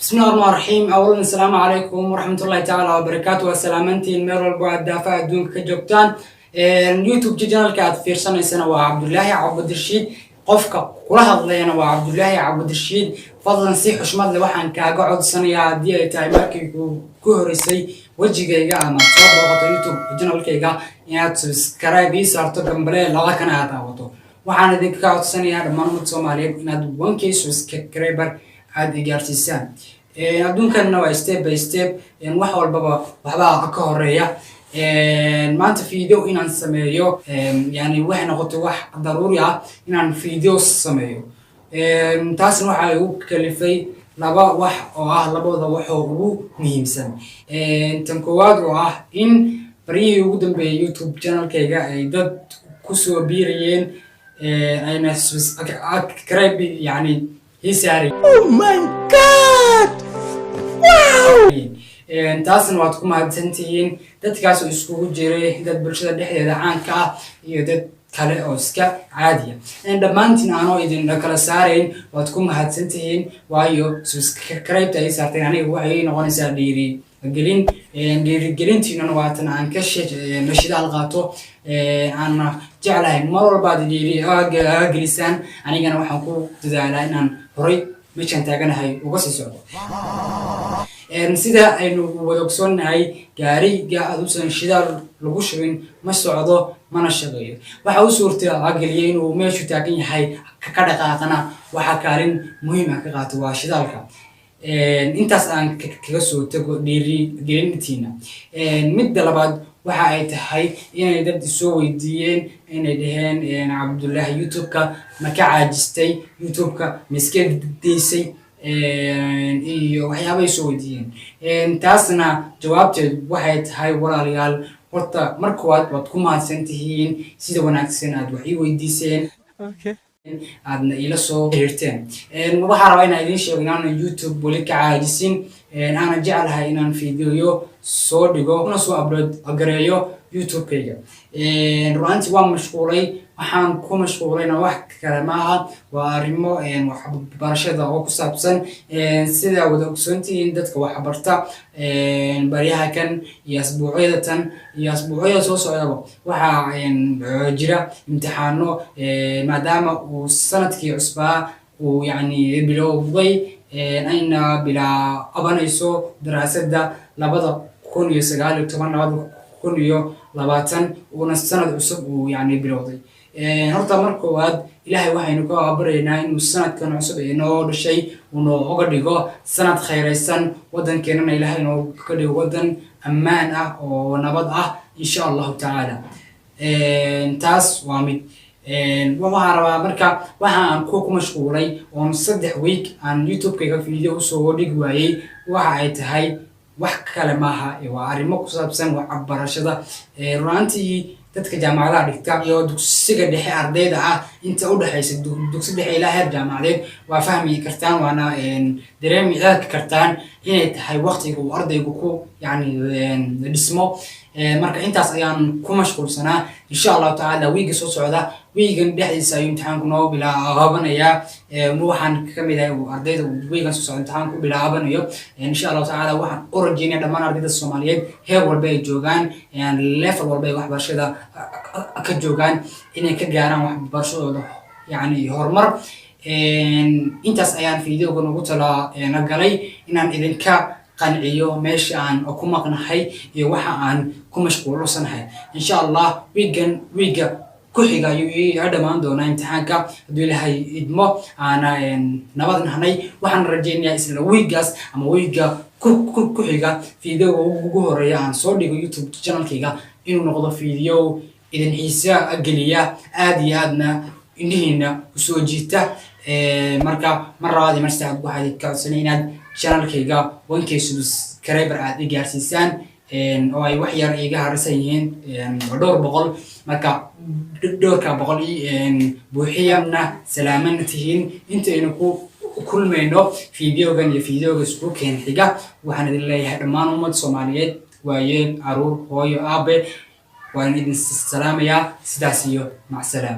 بسم الله الرحمن الرحيم. أولا السلام عليكم ورحمة الله تعالى وبركاته وسلامتين مير والبو الدافع دون كجوكتان يوتيوب chanelka aad fiirsanaysana waa Abdilaahi Cabdirashiid qofka kula hadlayna waa Abdilaahi Cabdirashiid fadlan si xushmad leh waxaan kaaga codsanayaa hadii ay tahay markii ku horeysay wajigayga ama soo booqato YouTube chanelkayga inaad subscribe ii saarto gambale laba kana aad daawato waxaan idinka codsanayaa dhammaan Soomaaliyeed inaad 1k subscriber aad gaarsiisaan adduunkana waa step by step wax walbaba waxba ka horeeya maanta video inaan sameeyo yani waxay noqotay wax daruuri ah inaan video sameeyo taasna waxa ay u kalifay laba wax oo ah labada wax oo ugu muhiimsan tan koowaad oo ah in bariyay ugu dambeeyay YouTube channelkayga ay dad ku soo biiriyeen ayna subscribe yani hisaari oh my god wow taasna waad ku mahadsan tihiin dadkaas oo iskugu jiray dad bulshada dhexdeeda caanka ah iyo dad kale oo iska caadi ah dhammaantiin aanoo idin kala saarayn waad ku mahadsan tihiin waayo subscribe ay saarteen aniga waxay noqonaysaa dhiirigelintiina waatan aan ka nashidaal qaato aan jeclahay mar walba aad dhiirigelisaan anigana waxaan ku dadaalaa inaan horay meeshan taaganahay uga sii socdo sida aynu wada ogsoonahay gaariga aduusan shidaal lagu shubin ma socdo mana shaqeeyo waxa uu suurtageliyay inuu meeshu taagan yahay ka dhaqaaqana waxa kaalin muhiim ah ka qaato waa shidaalka intaas aan kaga soo tago dhiirigelintiina midda labaad waxa ay tahay inay dad soo weydiiyeen inay dhaheen Abdilaahi YouTube-ka ma ka caajistay YouTube-ka miska deysay iyo waxyaabo soo weydiiyeen taasna jawaabteed waxay tahay walaalayaal horta markooad waad ku mahadsan tihiin sida wanaagsan aad wax ii weydiiseen aadna ila soo xiriirteen waxaan rabaa inaan idin sheego inaan YouTube wali ka caajisin aan jeclahay inaan video soo dhigo una soo upload gareeyo YouTube-kayga runtii waan mashquulay waxaan ku mashquulayna wax kale maaha waa arrimo waxbarashada oo ku saabsan sida wada ogsoontihiin dadka wax barta baryaha kan iyo asbuucyada tan iyo asbuucyada soo socdaba waxa jira imtixaano maadaama uu sanadkii cusbaa uu yani bilowday ayna bilaabanayso daraasadda 2019 uuna sanad cusub uu yani bilowday horta markoowaad ilaahay waxaynu ka baraynaa inuu sanadkan cusub inoo dhashay uu uga dhigo sanad khayraysan wadankeena ilaahay inoo ka dhigo wadan ammaan ah oo nabad ah insha Allah ta'ala taas waa mid waxaan rabaa marka waxaan ku mashquulay oo 3 week aan YouTube-kayga video soo dhigi waayay waxa ay tahay wax kale maaha waa arrimo ku saabsan waxbarashada runtii dadka jaamacadaha dhigta iyo dugsiga dhexe ardayda ah inta u dhaxaysa dugsiga dhexe ilaa heer jaamacadeed waa fahmi kartaan waana dareemi kartaan inay tahay waqtiga uu ardaygu ku yani dhismo marka intaas ayaan ku mashquulsanaa insha Allah ta'ala wiiga soo socda wiigan dhexdiisa ayuu imtixaanku noo bilaabanaya waxaan ka mid ahay ardayda wiigan soo socda imtixaanku bilaabanayo insha Allah ta'ala waxaan u rajeynayaa dhammaan ardayda Soomaaliyeed heer walba ay joogaan level walba ay waxbarashada ka joogaan inay ka gaaraan waxbarashadooda yani horumar intaas ayaan video-ga ugu talagalay inaan idinka qanciyo meesha aan ku maqnahay iyo waxa aan ku mashquulsanahay insha Allah wiiga ku xiga ayuu dhamaan doonaa imtixaanka hadii Ilaahay idmo ana nabad nahnay waxaan rajeynayaa isla wiigaas ama wiiga ku xiga video ugu horeeya aan soo dhigo YouTube channelkayga inuu noqdo video idin xiisa geliya aad iyo aadna indhihiina u soo jiita marka marwaadi marsaad waxaad ka codsanaynaad channelkayga 1k subscriber aad gaarsiisaan oo ay wax yar iga harsan yihiin dhowr boqol marka dhowrka boqol buuxiyana salaaman tihiin intaynu ku kulmayno videogan iyo videoga isku keen xiga waxaan idin leeyahay dhammaan ummad Soomaaliyeed waayeen caruur hooyo aabe waan idin salaamayaa sidaas iyo macsalaam